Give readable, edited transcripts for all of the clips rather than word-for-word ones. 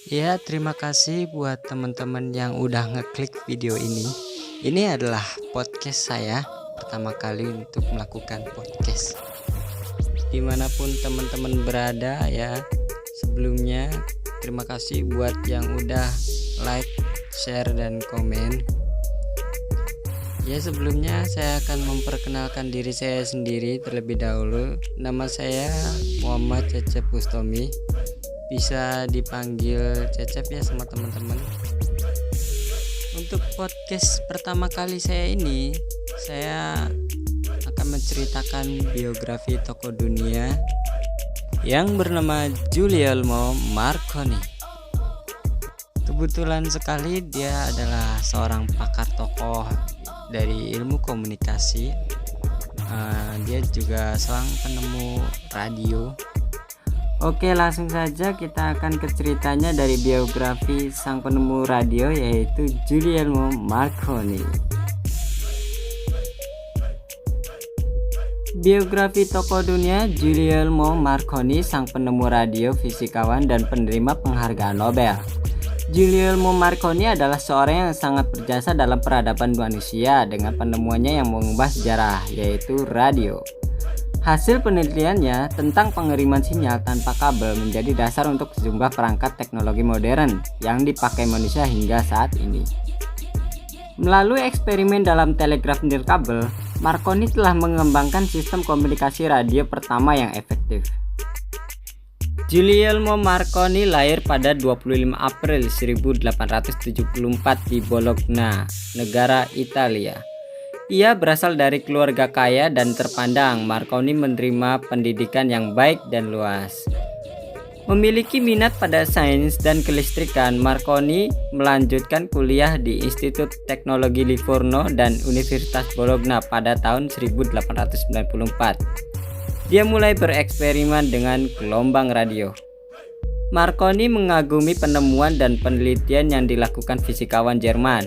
Ya, terima kasih buat teman-teman yang udah ngeklik video ini. Ini adalah podcast saya pertama kali untuk melakukan podcast. Dimanapun teman-teman berada ya, sebelumnya terima kasih buat yang udah like, share, dan komen. Ya, sebelumnya saya akan memperkenalkan diri saya sendiri terlebih dahulu. Nama saya Muhammad Cecep Bustomi. Bisa dipanggil Cecep ya sama teman-teman. Untuk podcast pertama kali saya ini, saya akan menceritakan biografi tokoh dunia yang bernama Guglielmo Marconi. Kebetulan sekali dia adalah seorang pakar tokoh dari ilmu komunikasi. Dia juga seorang penemu radio. Oke, langsung saja kita akan ke ceritanya dari biografi sang penemu radio, yaitu Guglielmo Marconi. Biografi tokoh dunia Guglielmo Marconi, sang penemu radio, fisikawan, dan penerima penghargaan Nobel. Guglielmo Marconi adalah seorang yang sangat berjasa dalam peradaban manusia dengan penemuannya yang mengubah sejarah, yaitu radio. Hasil penelitiannya tentang pengiriman sinyal tanpa kabel menjadi dasar untuk sejumlah perangkat teknologi modern yang dipakai manusia hingga saat ini. Melalui eksperimen dalam telegraf nirkabel, Marconi telah mengembangkan sistem komunikasi radio pertama yang efektif. Guglielmo Marconi lahir pada 25 April 1874 di Bologna, negara Italia. Ia berasal dari keluarga kaya dan terpandang. Marconi menerima pendidikan yang baik dan luas. Memiliki minat pada sains dan kelistrikan, Marconi melanjutkan kuliah di Institut Teknologi Livorno dan Universitas Bologna pada tahun 1894. Dia mulai bereksperimen dengan gelombang radio. Marconi mengagumi penemuan dan penelitian yang dilakukan fisikawan Jerman.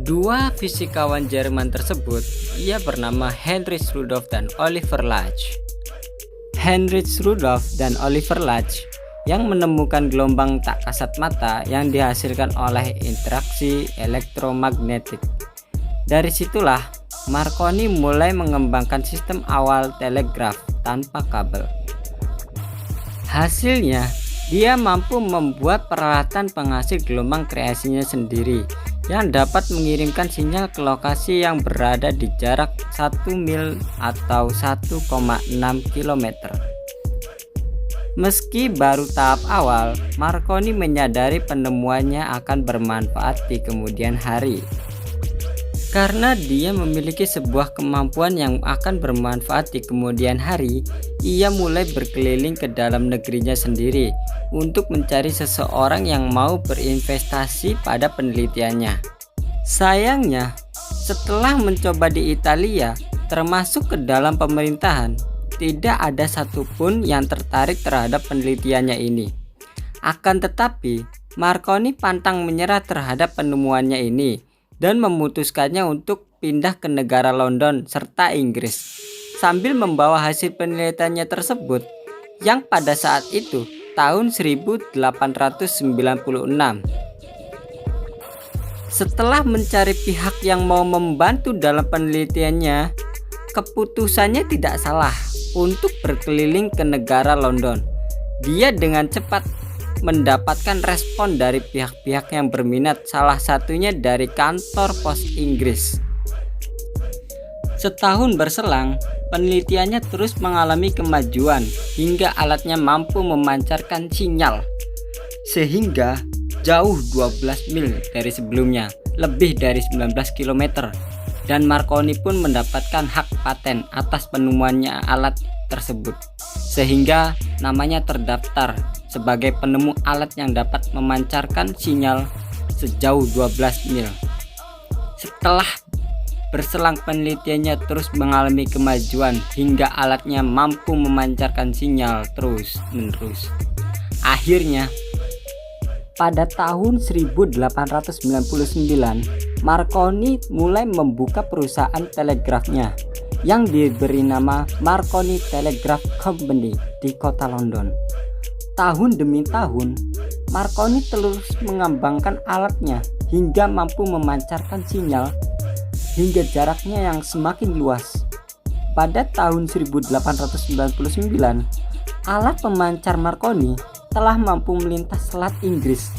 Dua fisikawan Jerman tersebut, ia bernama Heinrich Rudolf dan Oliver Lach. Heinrich Rudolf dan Oliver Lach yang menemukan gelombang tak kasat mata yang dihasilkan oleh interaksi elektromagnetik. Dari situlah Marconi mulai mengembangkan sistem awal telegraf tanpa kabel. Hasilnya, dia mampu membuat peralatan penghasil gelombang kreasinya sendiri yang dapat mengirimkan sinyal ke lokasi yang berada di jarak 1 mil atau 1,6 km. Meski baru tahap awal, Marconi menyadari penemuannya akan bermanfaat di kemudian hari. Karena dia memiliki sebuah kemampuan yang akan bermanfaat di kemudian hari, ia mulai berkeliling ke dalam negerinya sendiri untuk mencari seseorang yang mau berinvestasi pada penelitiannya. Sayangnya, setelah mencoba di Italia, termasuk ke dalam pemerintahan, tidak ada satupun yang tertarik terhadap penelitiannya ini. Akan tetapi, Marconi pantang menyerah terhadap penemuannya ini dan memutuskannya untuk pindah ke negara London serta Inggris sambil membawa hasil penelitiannya tersebut yang pada saat itu tahun 1896. Setelah mencari pihak yang mau membantu dalam penelitiannya, keputusannya tidak salah untuk berkeliling ke negara London. Dia dengan cepat mendapatkan respon dari pihak-pihak yang berminat, salah satunya dari kantor pos Inggris. Setahun berselang, penelitiannya terus mengalami kemajuan hingga alatnya mampu memancarkan sinyal sehingga jauh 12 mil dari sebelumnya, lebih dari 19 km. Dan Marconi pun mendapatkan hak paten atas penemuannya alat tersebut, sehingga namanya terdaftar sebagai penemu alat yang dapat memancarkan sinyal sejauh 12 mil. Setelah berselang penelitiannya terus mengalami kemajuan hingga alatnya mampu memancarkan sinyal terus-menerus. Akhirnya, pada tahun 1899, Marconi mulai membuka perusahaan telegrafnya yang diberi nama Marconi Telegraph Company di kota London. Tahun demi tahun, Marconi terus mengembangkan alatnya hingga mampu memancarkan sinyal hingga jaraknya yang semakin luas. Pada tahun 1899, alat pemancar Marconi telah mampu melintas Selat Inggris.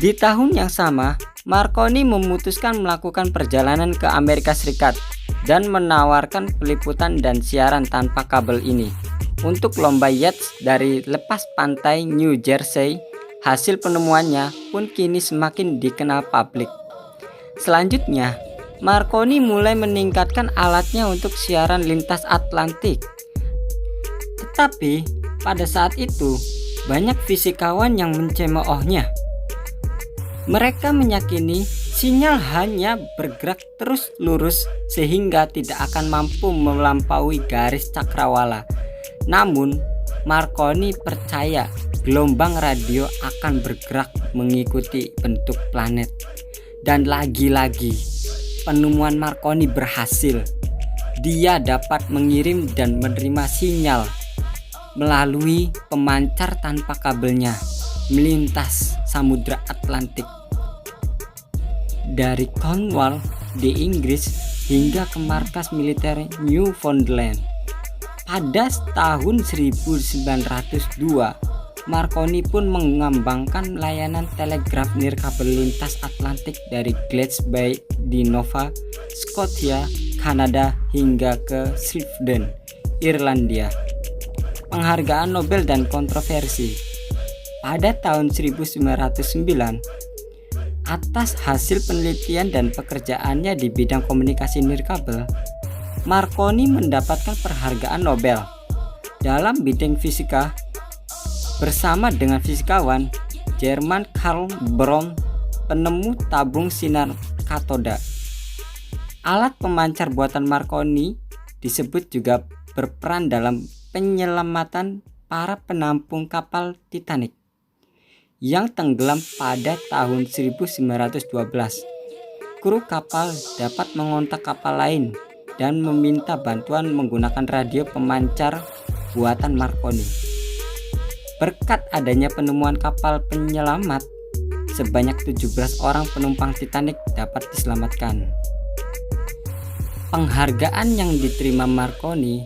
Di tahun yang sama, Marconi memutuskan melakukan perjalanan ke Amerika Serikat dan menawarkan peliputan dan siaran tanpa kabel ini untuk lomba yachts dari lepas pantai New Jersey. Hasil penemuannya pun kini semakin dikenal publik. Selanjutnya, Marconi mulai meningkatkan alatnya untuk siaran lintas Atlantik. Tetapi pada saat itu banyak fisikawan yang mencemoohnya. Mereka meyakini sinyal hanya bergerak terus lurus sehingga tidak akan mampu melampaui garis cakrawala. Namun Marconi percaya gelombang radio akan bergerak mengikuti bentuk planet. Dan lagi-lagi penemuan Marconi berhasil. Dia dapat mengirim dan menerima sinyal melalui pemancar tanpa kabelnya melintas Samudra Atlantik dari Cornwall di Inggris hingga ke markas militer Newfoundland. Pada tahun 1902, Marconi pun mengembangkan layanan telegraf nirkabel lintas Atlantik dari Glace Bay di Nova Scotia, Kanada hingga ke Sheffield, Irlandia. Penghargaan Nobel dan kontroversi. Pada tahun 1909, atas hasil penelitian dan pekerjaannya di bidang komunikasi nirkabel, Marconi mendapatkan penghargaan Nobel dalam bidang fisika bersama dengan fisikawan Jerman Karl Braun, penemu tabung sinar katoda. Alat pemancar buatan Marconi disebut juga berperan dalam penyelamatan para penampung kapal Titanic yang tenggelam pada tahun 1912. Kru kapal dapat mengontak kapal lain dan meminta bantuan menggunakan radio pemancar buatan Marconi. Berkat adanya penemuan kapal penyelamat, sebanyak 17 orang penumpang Titanic dapat diselamatkan. Penghargaan yang diterima Marconi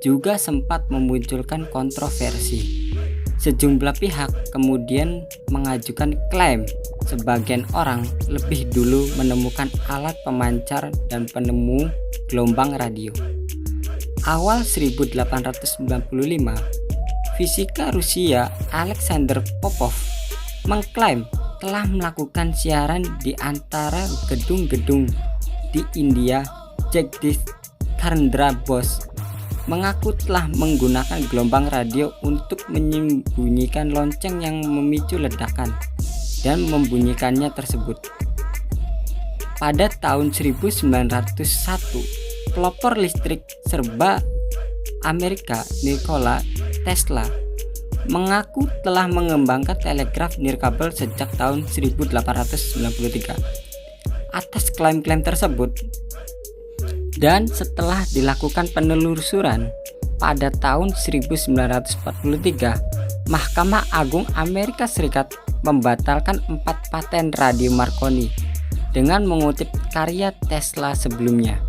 juga sempat memunculkan kontroversi. Sejumlah pihak kemudian mengajukan klaim sebagian orang lebih dulu menemukan alat pemancar dan penemu gelombang radio. Awal 1895, fisika Rusia Alexander Popov mengklaim telah melakukan siaran di antara gedung-gedung di India. Jagdish Chandra Bose mengaku telah menggunakan gelombang radio untuk menyembunyikan lonceng yang memicu ledakan dan membunyikannya tersebut. Pada tahun 1901, pelopor listrik serba Amerika Nikola Tesla mengaku telah mengembangkan telegraf nirkabel sejak tahun 1893. Atas klaim-klaim tersebut, dan setelah dilakukan penelusuran pada tahun 1943, Mahkamah Agung Amerika Serikat membatalkan 4 paten radio Marconi dengan mengutip karya Tesla sebelumnya.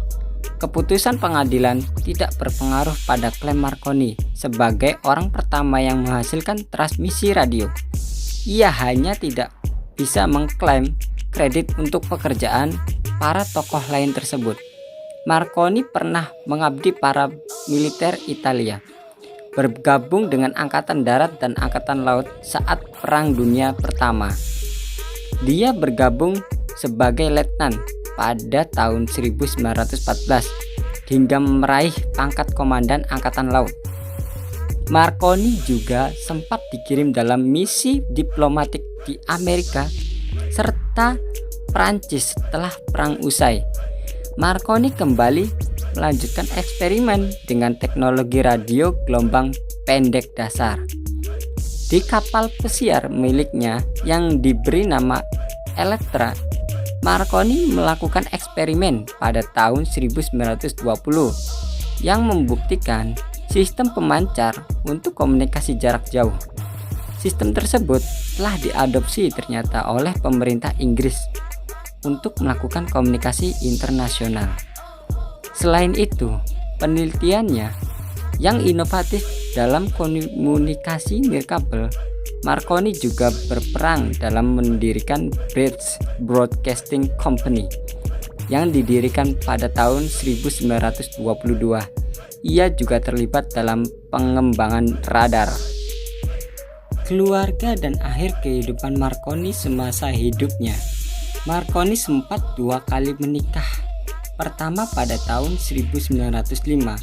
Keputusan pengadilan tidak berpengaruh pada klaim Marconi sebagai orang pertama yang menghasilkan transmisi radio. Ia hanya tidak bisa mengklaim kredit untuk pekerjaan para tokoh lain tersebut. Marconi pernah mengabdi para militer Italia, bergabung dengan Angkatan Darat dan Angkatan Laut saat Perang Dunia Pertama. Dia bergabung sebagai letnan pada tahun 1914 hingga meraih pangkat komandan Angkatan Laut. Marconi juga sempat dikirim dalam misi diplomatik di Amerika serta Prancis setelah perang usai. Marconi kembali melanjutkan eksperimen dengan teknologi radio gelombang pendek dasar. Di kapal pesiar miliknya yang diberi nama Electra, Marconi melakukan eksperimen pada tahun 1920 yang membuktikan sistem pemancar untuk komunikasi jarak jauh. Sistem tersebut telah diadopsi ternyata oleh pemerintah Inggris untuk melakukan komunikasi internasional. Selain itu, penelitiannya yang inovatif dalam komunikasi nirkabel, Marconi juga berperan dalam mendirikan British Broadcasting Company yang didirikan pada tahun 1922. Ia juga terlibat dalam pengembangan radar. Keluarga dan akhir kehidupan Marconi semasa hidupnya. Marconi sempat 2 kali menikah. Pertama pada tahun 1905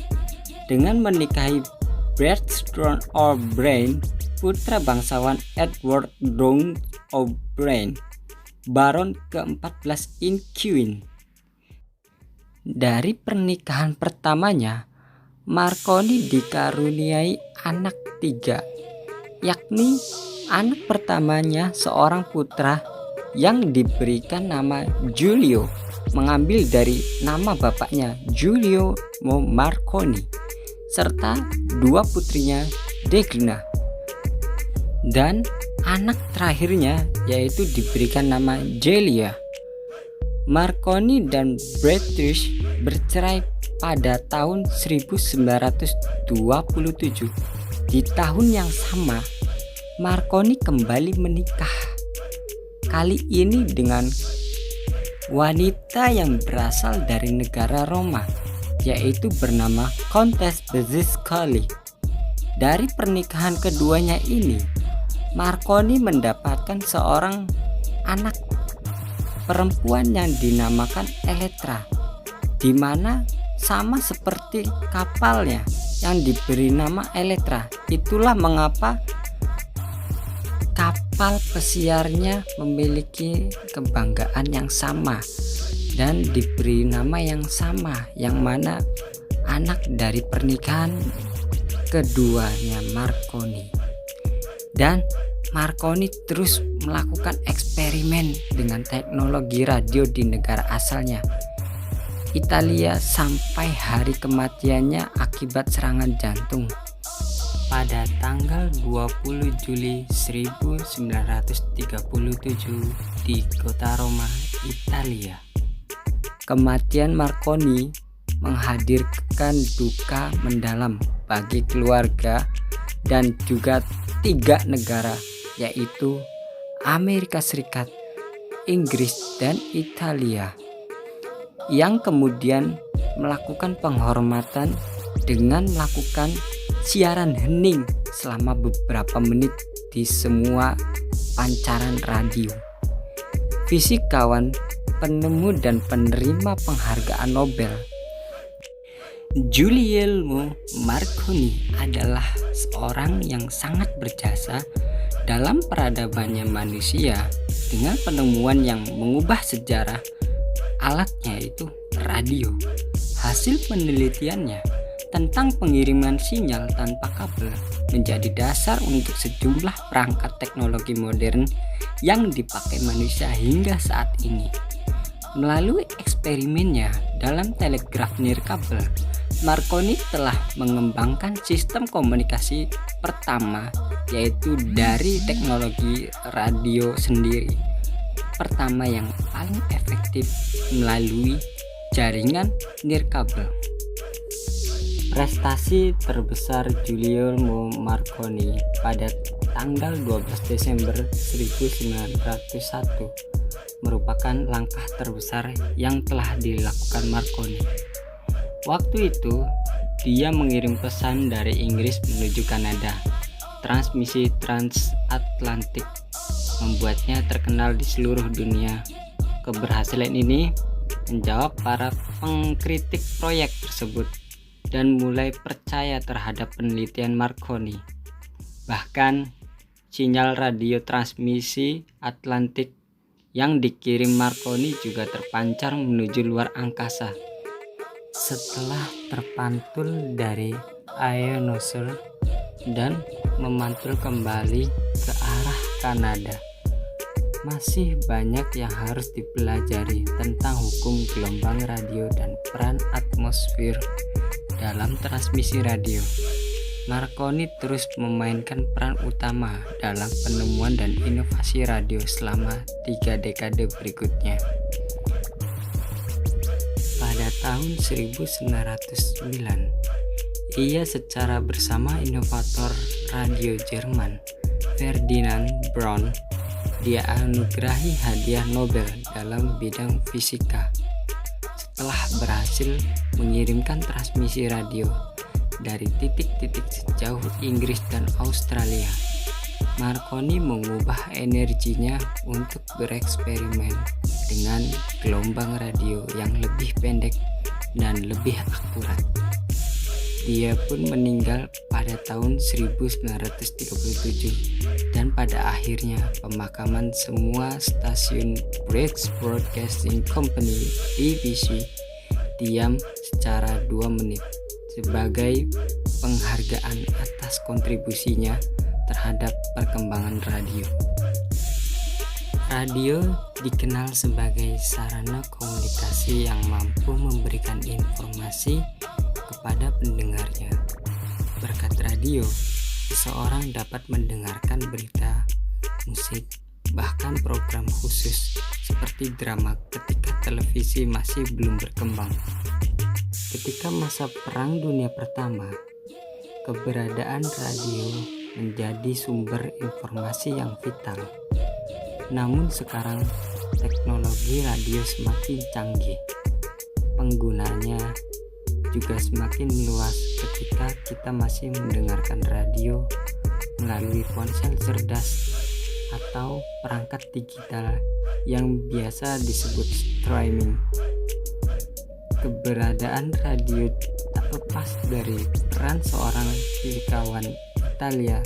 dengan menikahi Bertrand O'Brien, putra bangsawan Edward Downes O'Brien, Baron ke-14 Inquin. Dari pernikahan pertamanya, Marconi dikaruniai anak 3, yakni anak pertamanya seorang putra yang diberikan nama Giulio, mengambil dari nama bapaknya Giulio Marconi, serta 2 putrinya Degna, dan anak terakhirnya yaitu diberikan nama Gelia. Marconi dan Beatrice bercerai pada tahun 1927. Di tahun yang sama, Marconi kembali menikah, kali ini dengan wanita yang berasal dari negara Roma, yaitu bernama Countess Bezzecali. Dari pernikahan keduanya ini, Marconi mendapatkan seorang anak perempuan yang dinamakan Elettra, di mana sama seperti kapalnya yang diberi nama Elettra. Itulah mengapa kapal pesiarnya memiliki kebanggaan yang sama dan diberi nama yang sama, yang mana anak dari pernikahan keduanya Marconi. Dan Marconi terus melakukan eksperimen dengan teknologi radio di negara asalnya, Italia, sampai hari kematiannya akibat serangan jantung pada tanggal 20 Juli 1937 di kota Roma, Italia. Kematian Marconi menghadirkan duka mendalam bagi keluarga dan juga 3 negara, yaitu Amerika Serikat, Inggris, dan Italia, yang kemudian melakukan penghormatan dengan melakukan siaran hening selama beberapa menit di semua pancaran radio. Fisikawan, penemu dan penerima penghargaan Nobel Guglielmo Marconi adalah seorang yang sangat berjasa dalam peradabannya manusia dengan penemuan yang mengubah sejarah. Alatnya itu radio. Hasil penelitiannya tentang pengiriman sinyal tanpa kabel menjadi dasar untuk sejumlah perangkat teknologi modern yang dipakai manusia hingga saat ini. Melalui eksperimennya dalam telegraf nirkabel, Marconi telah mengembangkan sistem komunikasi pertama, yaitu dari teknologi radio sendiri, pertama yang paling efektif melalui jaringan nirkabel. Prestasi terbesar Guglielmo Marconi pada tanggal 12 Desember 1901 merupakan langkah terbesar yang telah dilakukan Marconi. Waktu itu, dia mengirim pesan dari Inggris menuju Kanada. Transmisi transatlantik membuatnya terkenal di seluruh dunia. Keberhasilan ini menjawab para pengkritik proyek tersebut dan mulai percaya terhadap penelitian Marconi. Bahkan, sinyal radio transmisi Atlantik yang dikirim Marconi juga terpancar menuju luar angkasa. Setelah terpantul dari ionosfer dan memantul kembali ke arah Kanada, masih banyak yang harus dipelajari tentang hukum gelombang radio dan peran atmosfer dalam transmisi radio. Marconi terus memainkan peran utama dalam penemuan dan inovasi radio selama 3 dekade berikutnya. Pada tahun 1909, ia secara bersama inovator radio Jerman Ferdinand Braun dianugerahi hadiah Nobel dalam bidang fisika setelah berhasil mengirimkan transmisi radio dari titik-titik sejauh Inggris dan Australia. Marconi mengubah energinya untuk bereksperimen dengan gelombang radio yang lebih pendek dan lebih akurat. Dia pun meninggal pada tahun 1937 dan pada akhirnya pemakaman semua stasiun British Broadcasting Company (BBC) diam secara 2 menit sebagai penghargaan atas kontribusinya terhadap perkembangan radio. Radio dikenal sebagai sarana komunikasi yang mampu memberikan informasi kepada pendengarnya. Berkat radio, seseorang dapat mendengarkan berita, musik, bahkan program khusus seperti drama ketika televisi masih belum berkembang. Ketika masa Perang Dunia Pertama, keberadaan radio menjadi sumber informasi yang vital. Namun sekarang teknologi radio semakin canggih. Penggunanya juga semakin luas ketika kita masih mendengarkan radio melalui ponsel cerdas atau perangkat digital yang biasa disebut streaming. Keberadaan radio tak lepas dari peran seorang fisikawan Italia,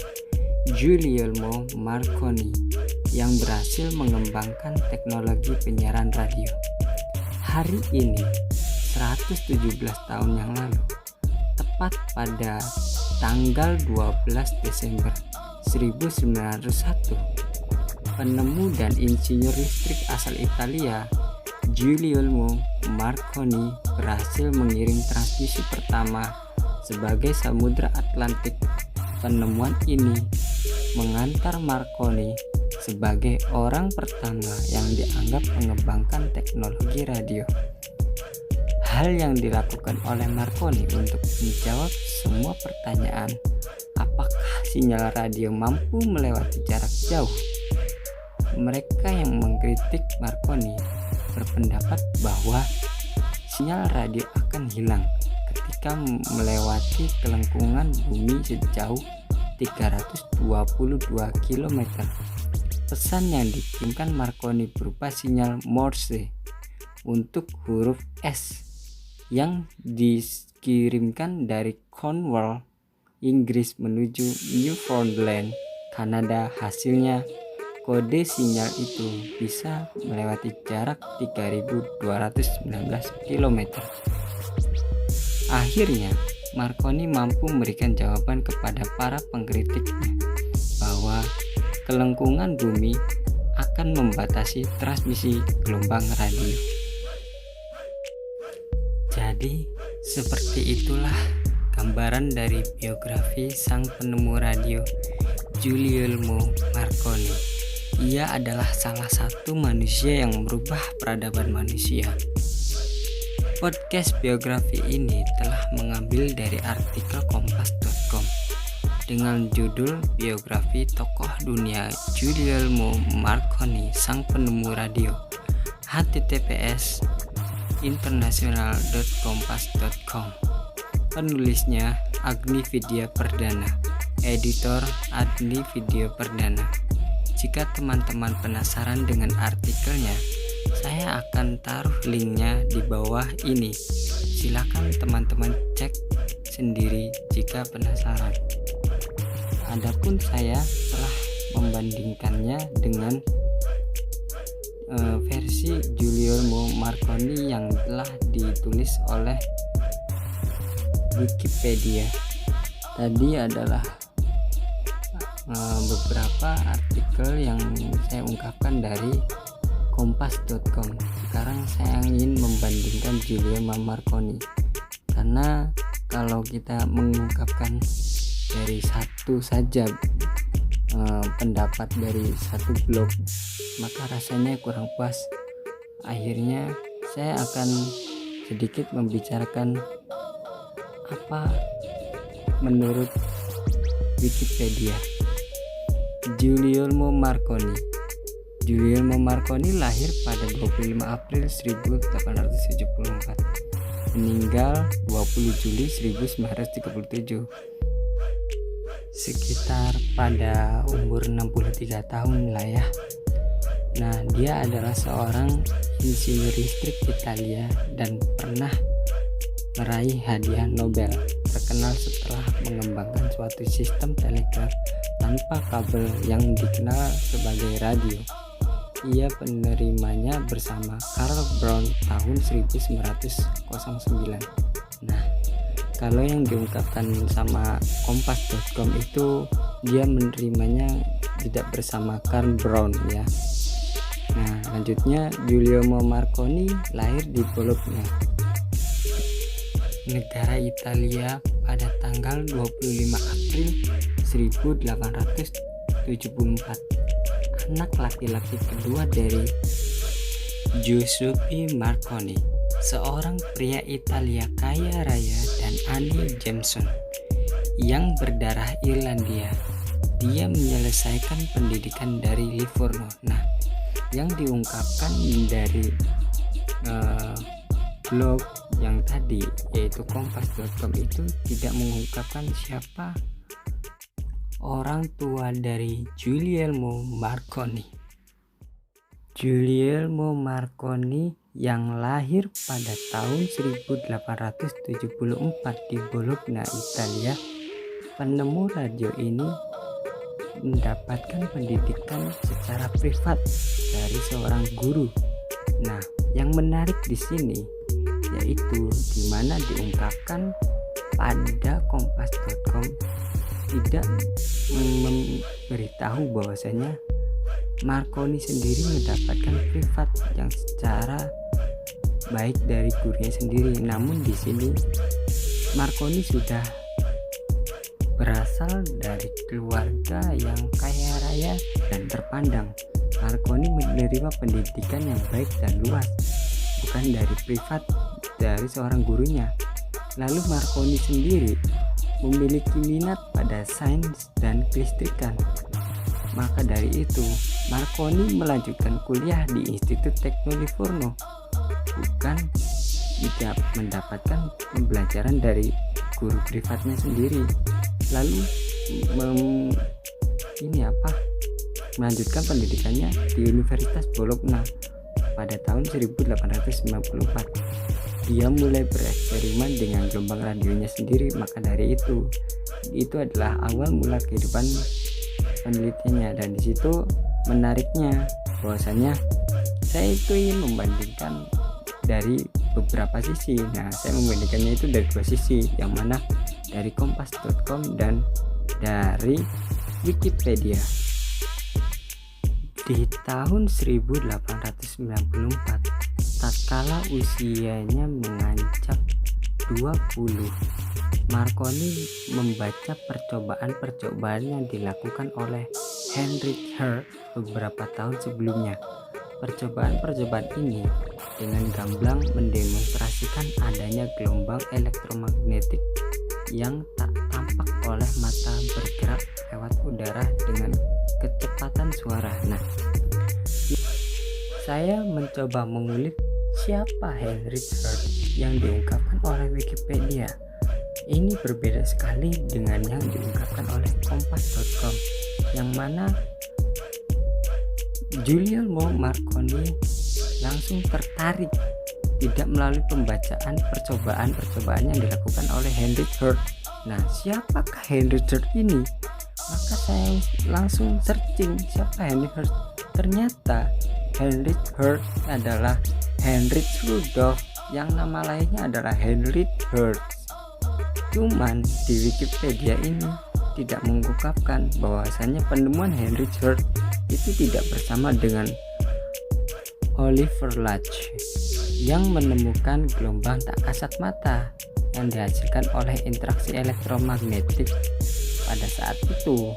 Guglielmo Marconi, yang berhasil mengembangkan teknologi penyiaran radio. Hari ini 117 tahun yang lalu, tepat pada tanggal 12 Desember 1901, penemu dan insinyur listrik asal Italia Guglielmo Marconi berhasil mengirim transmisi pertama sebagai Samudra Atlantik. Penemuan ini mengantar Marconi sebagai orang pertama yang dianggap mengembangkan teknologi radio. Hal yang dilakukan oleh Marconi untuk menjawab semua pertanyaan, apakah sinyal radio mampu melewati jarak jauh? Mereka yang mengkritik Marconi berpendapat bahwa sinyal radio akan hilang ketika melewati kelengkungan bumi sejauh 322 km. Pesan yang dikirimkan Marconi berupa sinyal Morse untuk huruf S yang dikirimkan dari Cornwall, Inggris menuju Newfoundland, Kanada. Hasilnya, kode sinyal itu bisa melewati jarak 3.219 km. Akhirnya, Marconi mampu memberikan jawaban kepada para pengkritiknya bahwa kelengkungan bumi akan membatasi transmisi gelombang radio. Jadi, seperti itulah gambaran dari biografi sang penemu radio Guglielmo Marconi. Ia adalah salah satu manusia yang merubah peradaban manusia. Podcast biografi ini telah mengambil dari artikel kompas.com dengan judul Biografi Tokoh Dunia Guglielmo Marconi, sang penemu radio. https://international.kompas.com. Penulisnya Agni Vidya Perdana, editor Agni Vidya Perdana. Jika teman-teman penasaran dengan artikelnya, saya akan taruh linknya di bawah ini. Silakan teman-teman cek sendiri jika penasaran. Adapun saya telah membandingkannya dengan versi Guglielmo Marconi yang telah ditulis oleh Wikipedia. Tadi adalah beberapa artikel yang saya ungkapkan dari kompas.com. Sekarang saya ingin membandingkan Guglielmo Marconi, karena kalau kita mengungkapkan dari satu saja pendapat dari satu blog, maka rasanya kurang puas. Akhirnya saya akan sedikit membicarakan apa menurut Wikipedia. Giuliano Marconi lahir pada 25 April 1874, meninggal 20 Juli 1937, sekitar pada umur 63 tahun lah ya. Nah, dia adalah seorang insinyur listrik Italia dan pernah meraih hadiah Nobel, terkenal setelah mengembangkan suatu sistem telegraf tanpa kabel yang dikenal sebagai radio. Ia penerimanya bersama Karl Braun tahun 1909. Nah, kalau yang diungkapkan sama kompas.com itu dia menerimanya tidak bersama Karl Braun ya. Nah, lanjutnya Giuliano Marconi lahir di Bologna, negara Italia pada tanggal 25 April 1874. Anak laki-laki kedua dari Giuseppe Marconi, seorang pria Italia kaya raya, dan Annie Jameson yang berdarah Irlandia. Dia menyelesaikan pendidikan dari Livorno. Nah, yang diungkapkan dari blog yang tadi yaitu kompas.com itu tidak mengungkapkan siapa orang tua dari Giuliano Marconi. Giuliano Marconi yang lahir pada tahun 1874 di Bologna, Italia, penemu radio ini mendapatkan pendidikan secara privat dari seorang guru. Nah, yang menarik di sini yaitu di mana diungkapkan pada kompas.com tidak memberitahu bahwasanya Marconi sendiri mendapatkan privat yang secara baik dari gurunya sendiri. Namun di sini Marconi sudah berasal dari keluarga yang kaya raya dan terpandang. Marconi menerima pendidikan yang baik dan luas, bukan dari privat dari seorang gurunya. Lalu Marconi sendiri memiliki minat pada sains dan kelistrikan. Maka dari itu, Marconi melanjutkan kuliah di Institut Tekno Livorno, bukan tidak mendapatkan pembelajaran dari guru privatnya sendiri. Lalu melanjutkan pendidikannya di Universitas Bologna pada tahun 1894. Dia mulai bereksperimen dengan gelombang radionya sendiri. Maka dari itu adalah awal mula kehidupan penelitiannya. Dan di situ menariknya bahwasanya saya itu ingin membandingkan dari beberapa sisi. Nah, saya membandingkannya itu dari dua sisi, yang mana dari kompas.com dan dari Wikipedia. Di tahun 1894, tatkala usianya menginjak 20, Marconi membaca percobaan-percobaan yang dilakukan oleh Heinrich Hertz beberapa tahun sebelumnya. Percobaan-percobaan ini dengan gamblang mendemonstrasikan adanya gelombang elektromagnetik yang tak tampak oleh mata bergerak lewat udara dengan kecepatan suara. Nah, saya mencoba mengulik siapa Heinrich Hertz yang diungkapkan oleh Wikipedia. Ini berbeda sekali dengan yang diungkapkan oleh kompas.com, yang mana Giuliano Marconi langsung tertarik tidak melalui pembacaan percobaan yang dilakukan oleh Heinrich Hertz. Nah, siapakah Heinrich Hertz ini? Maka saya langsung searching siapa Heinrich Hertz. Ternyata Heinrich Hertz adalah Heinrich Rudolf yang nama lainnya adalah Heinrich Hertz. Cuman di Wikipedia ini tidak mengungkapkan bahwasannya penemuan Heinrich Hertz itu tidak bersama dengan Oliver Lach yang menemukan gelombang tak kasat mata yang dihasilkan oleh interaksi elektromagnetik pada saat itu.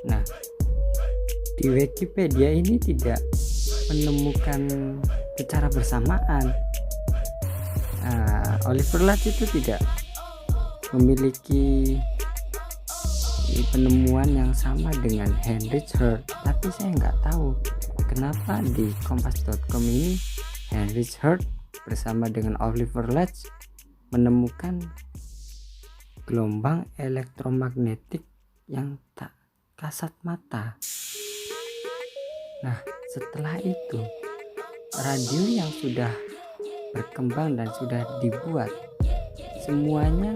Nah, di Wikipedia ini tidak menemukan secara bersamaan. Oliver Lutz itu tidak memiliki penemuan yang sama dengan Heinrich Hertz, tapi saya nggak tahu kenapa di kompas.com ini Heinrich Hertz bersama dengan Oliver Lutz menemukan gelombang elektromagnetik yang tak kasat mata. Nah, setelah itu radio yang sudah berkembang dan sudah dibuat, semuanya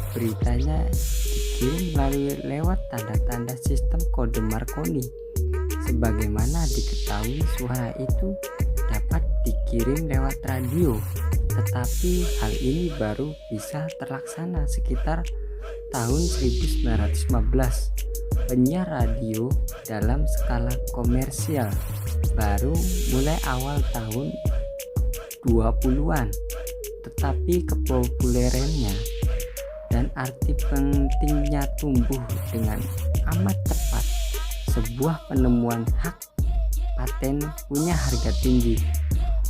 beritanya dikirim melalui lewat tanda-tanda sistem kode Marconi. Sebagaimana diketahui, suara itu dapat dikirim lewat radio, tetapi hal ini baru bisa terlaksana sekitar tahun 1915. Penyiar radio dalam skala komersial baru mulai awal tahun 20-an, tetapi kepopulerannya dan arti pentingnya tumbuh dengan amat cepat. Sebuah penemuan hak paten punya harga tinggi,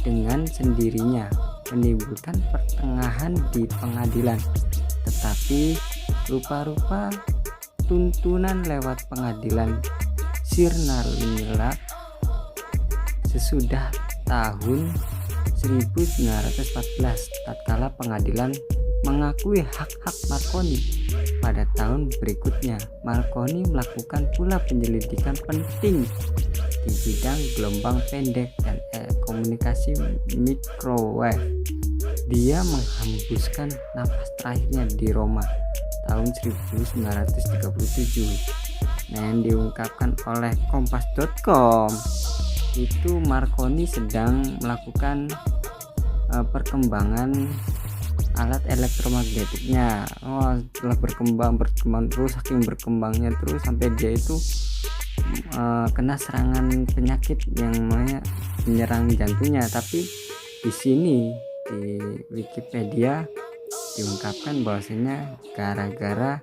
dengan sendirinya menimbulkan pertengahan di pengadilan, tetapi rupa-rupa tuntunan lewat pengadilan sirna sesudah tahun 1914 tatkala pengadilan mengakui hak-hak Marconi. Pada tahun berikutnya, Marconi melakukan pula penyelidikan penting di bidang gelombang pendek dan komunikasi microwave. Dia menghembuskan napas terakhirnya di Roma tahun 1937. Nah, yang diungkapkan oleh kompas.com itu Marconi sedang melakukan perkembangan alat elektromagnetiknya. Setelah berkembang terus, saking berkembangnya terus sampai dia itu kena serangan penyakit yang menyerang jantungnya. Tapi di sini di Wikipedia diungkapkan bahwasanya gara-gara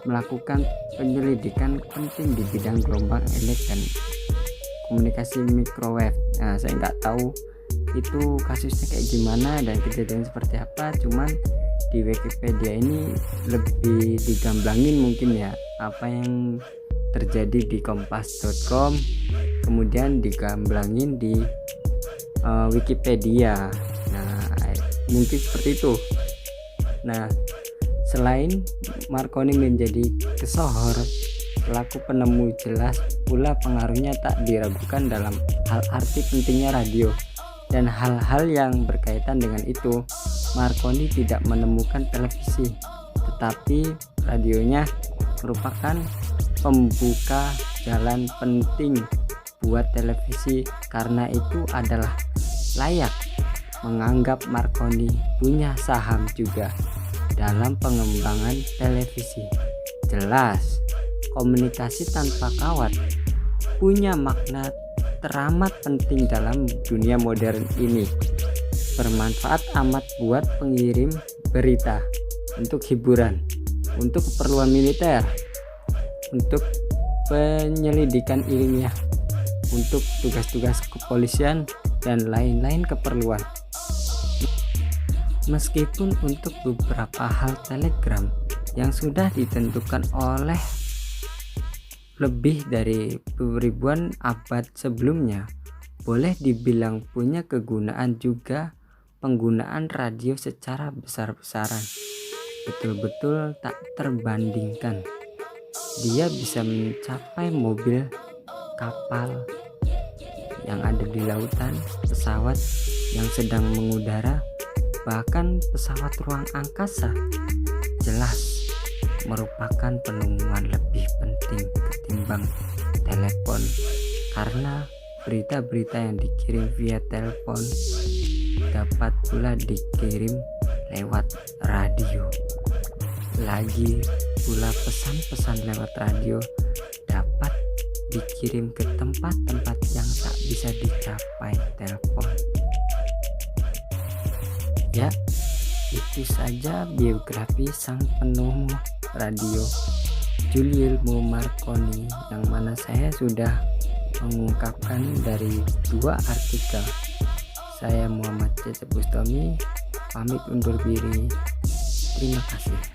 melakukan penyelidikan penting di bidang gelombang elektrik dan komunikasi microwave. Nah, saya nggak tahu itu kasusnya kayak gimana dan kejadian seperti apa, cuman di Wikipedia ini lebih digamblangin mungkin ya apa yang terjadi di kompas.com, kemudian digamblangin di Wikipedia. Nah, mungkin seperti itu. Nah, selain Marconi menjadi kesohor selaku penemu, jelas pula pengaruhnya tak diragukan dalam hal arti pentingnya radio. Dan hal-hal yang berkaitan dengan itu, Marconi tidak menemukan televisi, tetapi radionya merupakan pembuka jalan penting buat televisi. Karena itu adalah layak menganggap Marconi punya saham juga dalam pengembangan televisi. Jelas, komunikasi tanpa kawat punya makna teramat penting dalam dunia modern ini. Bermanfaat amat buat pengirim berita, untuk hiburan, untuk keperluan militer, untuk penyelidikan ilmiah, untuk tugas-tugas kepolisian dan lain-lain keperluan. Meskipun untuk beberapa hal telegram yang sudah ditentukan oleh lebih dari ribuan abad sebelumnya, boleh dibilang punya kegunaan juga. Penggunaan radio secara besar-besaran betul-betul tak terbandingkan. Dia bisa mencapai mobil, kapal yang ada di lautan, pesawat yang sedang mengudara, bahkan pesawat ruang angkasa. Jelas merupakan penemuan lebih penting ketimbang telepon, karena berita-berita yang dikirim via telepon dapat pula dikirim lewat radio. Lagi pula pesan-pesan lewat radio dapat dikirim ke tempat-tempat yang tak bisa dicapai telepon. Ya, itu saja biografi sang penemu radio. Guglielmo Marconi, yang mana saya sudah mengungkapkan dari 2 artikel. Saya Muhammad Cecep Bustami pamit undur diri. Terima kasih.